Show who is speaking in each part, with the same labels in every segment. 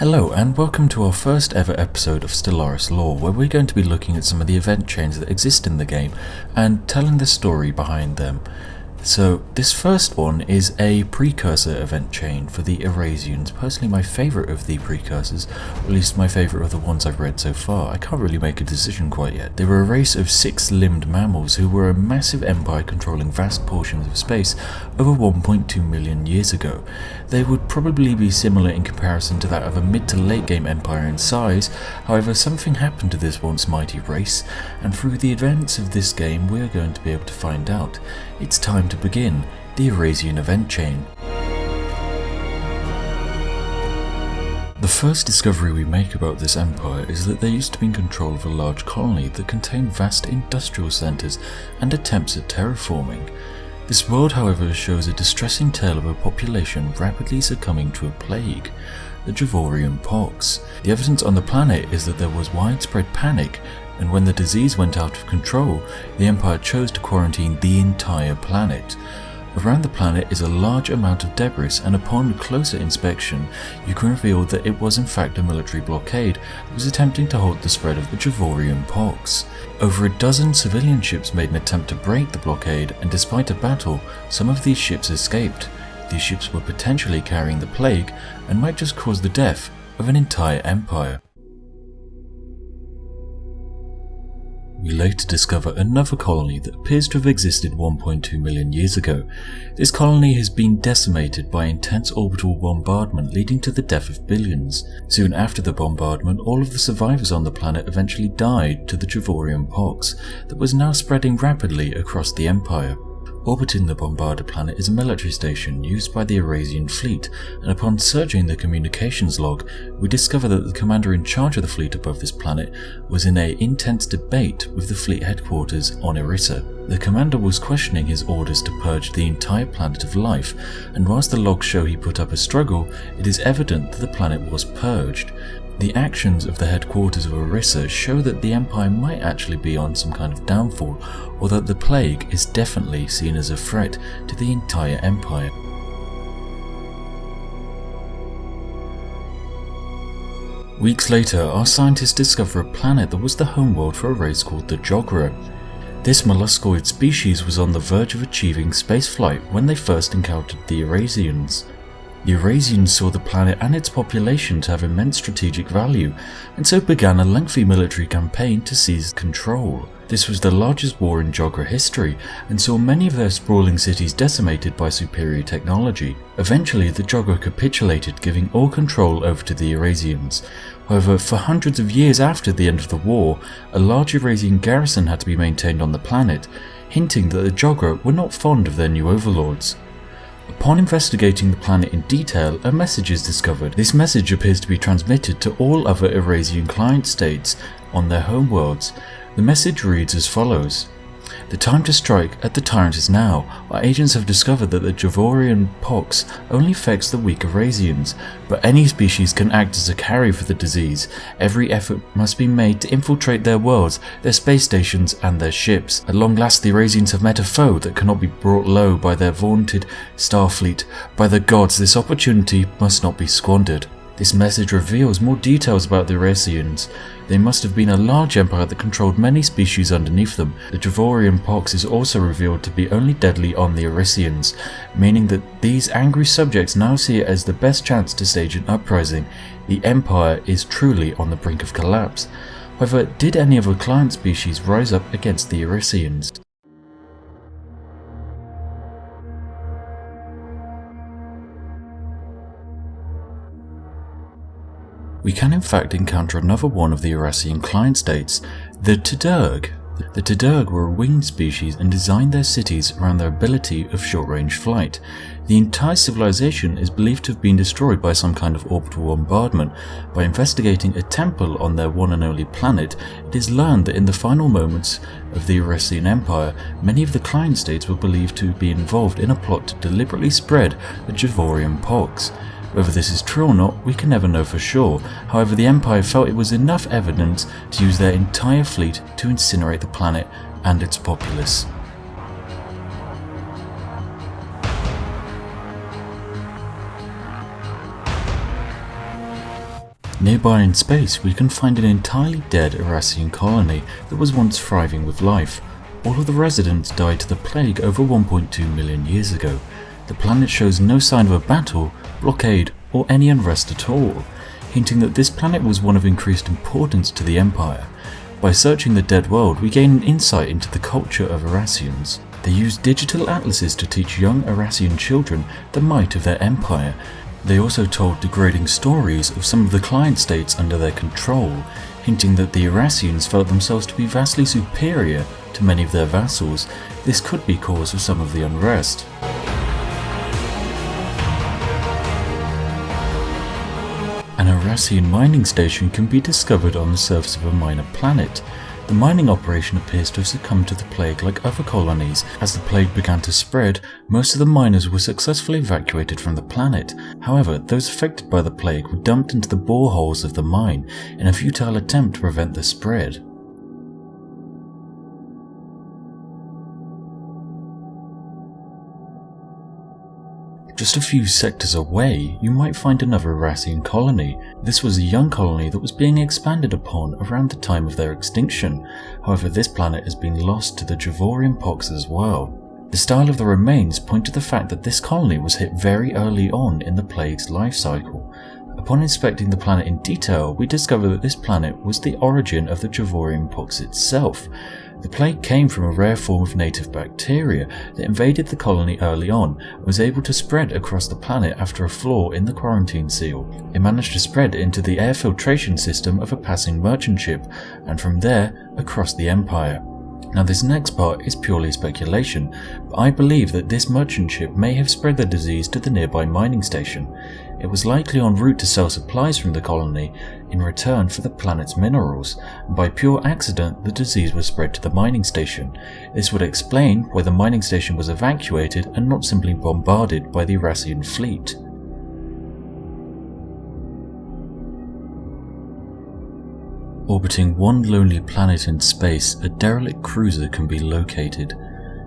Speaker 1: Hello and welcome to our first ever episode of Stellaris Lore, where we're going to be looking at some of the event chains that exist in the game and telling the story behind them. So this first one is a Precursor event chain for the Irassians, personally my favourite of the Precursors, or at least my favourite of the ones I've read so far. I can't really make a decision quite yet. They were a race of six-limbed mammals who were a massive empire controlling vast portions of space over 1.2 million years ago. They would probably be similar in comparison to that of a mid to late game empire in size. However, something happened to this once mighty race, and through the events of this game we're going to be able to find out. It's time to begin the Irassian event chain. The first discovery we make about this empire is that they used to be in control of a large colony that contained vast industrial centres and attempts at terraforming. This world, however, shows a distressing tale of a population rapidly succumbing to a plague, the Javorian pox. The evidence on the planet is that there was widespread panic, and when the disease went out of control, the Empire chose to quarantine the entire planet. Around the planet is a large amount of debris, and upon closer inspection, you can reveal that it was in fact a military blockade that was attempting to halt the spread of the Javorian pox. Over a dozen civilian ships made an attempt to break the blockade, and despite a battle, some of these ships escaped. These ships were potentially carrying the plague, and might just cause the death of an entire empire. We later discover another colony that appears to have existed 1.2 million years ago. This colony has been decimated by intense orbital bombardment, leading to the death of billions. Soon after the bombardment, all of the survivors on the planet eventually died to the Javorian pox that was now spreading rapidly across the Empire. Orbiting the bombarded planet is a military station used by the Irassian fleet, and upon searching the communications log, we discover that the commander in charge of the fleet above this planet was in an intense debate with the fleet headquarters on Irissa. The commander was questioning his orders to purge the entire planet of life, and whilst the logs show he put up a struggle, it is evident that the planet was purged. The actions of the headquarters of Irissa show that the Empire might actually be on some kind of downfall, or that the plague is definitely seen as a threat to the entire Empire. Weeks later, our scientists discover a planet that was the homeworld for a race called the Jogra. This molluscoid species was on the verge of achieving spaceflight when they first encountered the Irassians. The Irassians saw the planet and its population to have immense strategic value, and so began a lengthy military campaign to seize control. This was the largest war in Jogra history, and saw many of their sprawling cities decimated by superior technology. Eventually, the Jogra capitulated, giving all control over to the Irassians. However, for hundreds of years after the end of the war, a large Irassian garrison had to be maintained on the planet, hinting that the Jogra were not fond of their new overlords. Upon investigating the planet in detail, a message is discovered. This message appears to be transmitted to all other Irassian client states on their homeworlds. The message reads as follows: "The time to strike at the tyrant is now. Our agents have discovered that the Javorian pox only affects the weak Irassians, but any species can act as a carrier for the disease. Every effort must be made to infiltrate their worlds, their space stations, and their ships. At long last the Irassians have met a foe that cannot be brought low by their vaunted Starfleet. By the gods, this opportunity must not be squandered." This message reveals more details about the Irassians. They must have been a large empire that controlled many species underneath them. The Javorian pox is also revealed to be only deadly on the Irassians, meaning that these angry subjects now see it as the best chance to stage an uprising. The empire is truly on the brink of collapse. However, did any other client species rise up against the Irassians? We can in fact encounter another one of the Irassian client states, the Tadurg. The Tadurg were a winged species and designed their cities around their ability of short-range flight. The entire civilization is believed to have been destroyed by some kind of orbital bombardment. By investigating a temple on their one and only planet, it is learned that in the final moments of the Irassian Empire, many of the client states were believed to be involved in a plot to deliberately spread the Javorian pox. Whether this is true or not, we can never know for sure. However, the Empire felt it was enough evidence to use their entire fleet to incinerate the planet and its populace. Nearby in space, we can find an entirely dead Irassian colony that was once thriving with life. All of the residents died to the plague over 1.2 million years ago. The planet shows no sign of a battle, blockade, or any unrest at all, hinting that this planet was one of increased importance to the Empire. By searching the dead world, we gain an insight into the culture of Irassians. They use digital atlases to teach young Irassian children the might of their empire. They also told degrading stories of some of the client states under their control, hinting that the Irassians felt themselves to be vastly superior to many of their vassals. This could be cause of some of the unrest. An Irassian mining station can be discovered on the surface of a minor planet. The mining operation appears to have succumbed to the plague like other colonies. As the plague began to spread, most of the miners were successfully evacuated from the planet. However, those affected by the plague were dumped into the boreholes of the mine in a futile attempt to prevent the spread. Just a few sectors away, you might find another Irassian colony. This was a young colony that was being expanded upon around the time of their extinction. However, this planet has been lost to the Javorian pox as well. The style of the remains point to the fact that this colony was hit very early on in the plague's life cycle. Upon inspecting the planet in detail, we discover that this planet was the origin of the Javorian pox itself. The plague came from a rare form of native bacteria that invaded the colony early on and was able to spread across the planet after a flaw in the quarantine seal. It managed to spread into the air filtration system of a passing merchant ship, and from there across the Empire. Now this next part is purely speculation, but I believe that this merchant ship may have spread the disease to the nearby mining station. It was likely en route to sell supplies from the colony in return for the planet's minerals, and by pure accident the disease was spread to the mining station. This would explain why the mining station was evacuated and not simply bombarded by the Irassian fleet. Orbiting one lonely planet in space, a derelict cruiser can be located.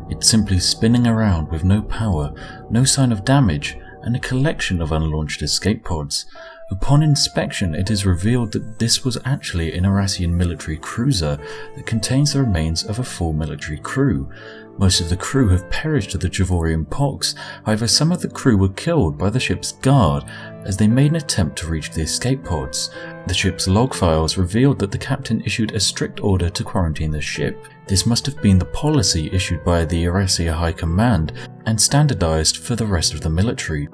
Speaker 1: It's simply spinning around with no power, no sign of damage, and a collection of unlaunched escape pods. Upon inspection, it is revealed that this was actually an Irassian military cruiser that contains the remains of a full military crew. Most of the crew have perished of the Javorian pox, however some of the crew were killed by the ship's guard as they made an attempt to reach the escape pods. The ship's log files revealed that the captain issued a strict order to quarantine the ship. This must have been the policy issued by the Irassian High Command and standardized for the rest of the military.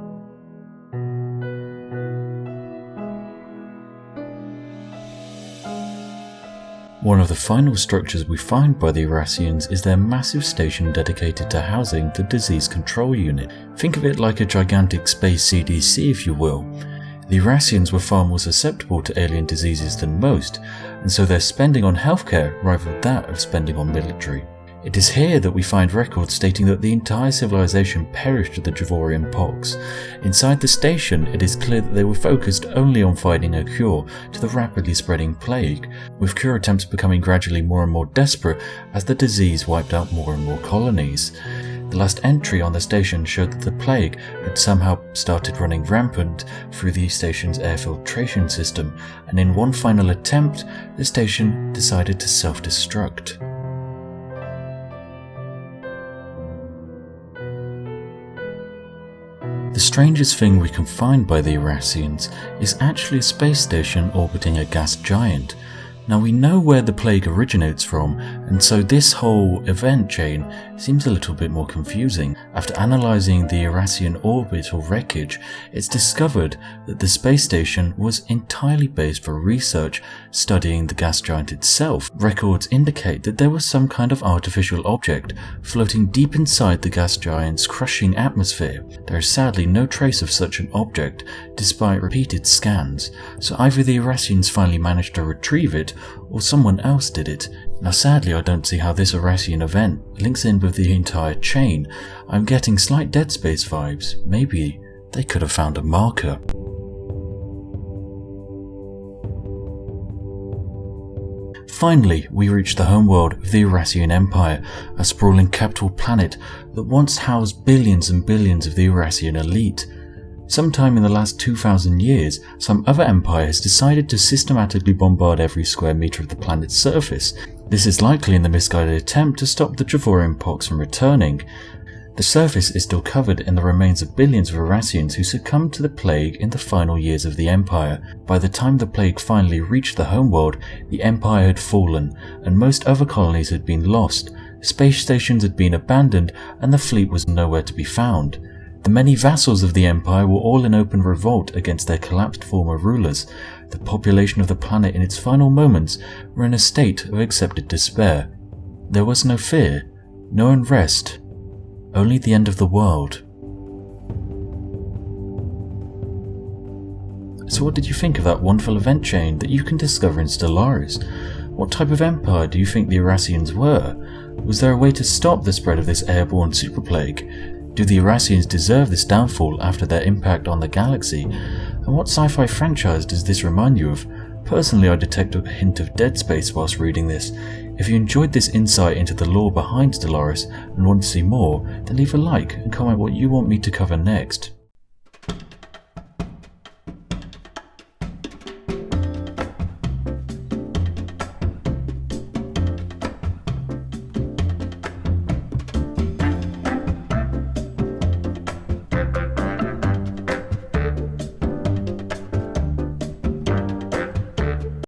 Speaker 1: One of the final structures we find by the Irassians is their massive station dedicated to housing the disease control unit. Think of it like a gigantic space CDC, if you will. The Irassians were far more susceptible to alien diseases than most, and so their spending on healthcare rivaled that of spending on military. It is here that we find records stating that the entire civilization perished of the Javorian pox. Inside the station, it is clear that they were focused only on finding a cure to the rapidly spreading plague, with cure attempts becoming gradually more and more desperate as the disease wiped out more and more colonies. The last entry on the station showed that the plague had somehow started running rampant through the station's air filtration system, and in one final attempt, the station decided to self-destruct. The strangest thing we can find by the Irassians is actually a space station orbiting a gas giant. Now we know where the plague originates from, and so this whole event chain seems a little bit more confusing. After analysing the Irassian orbital wreckage, it's discovered that the space station was entirely based for research studying the gas giant itself. Records indicate that there was some kind of artificial object floating deep inside the gas giant's crushing atmosphere. There is sadly no trace of such an object, despite repeated scans, so either the Irassians finally managed to retrieve it, or someone else did it. Now sadly I don't see how this Irassian event links in with the entire chain. I'm getting slight Dead Space vibes. Maybe they could have found a marker. Finally, we reach the homeworld of the Irassian Empire, a sprawling capital planet that once housed billions and billions of the Irassian elite. Sometime in the last 2,000 years, some other empire has decided to systematically bombard every square meter of the planet's surface. This is likely in the misguided attempt to stop the Javorian pox from returning. The surface is still covered in the remains of billions of Irassians who succumbed to the plague in the final years of the Empire. By the time the plague finally reached the homeworld, the Empire had fallen, and most other colonies had been lost. Space stations had been abandoned, and the fleet was nowhere to be found. The many vassals of the Empire were all in open revolt against their collapsed former rulers. The population of the planet in its final moments were in a state of accepted despair. There was no fear, no unrest, only the end of the world. So what did you think of that wonderful event chain that you can discover in Stellaris? What type of empire do you think the Irassians were? Was there a way to stop the spread of this airborne superplague? Do the Irassians deserve this downfall after their impact on the galaxy? And what sci-fi franchise does this remind you of? Personally, I detect a hint of Dead Space whilst reading this. If you enjoyed this insight into the lore behind Stellaris and want to see more, then leave a like and comment what you want me to cover next.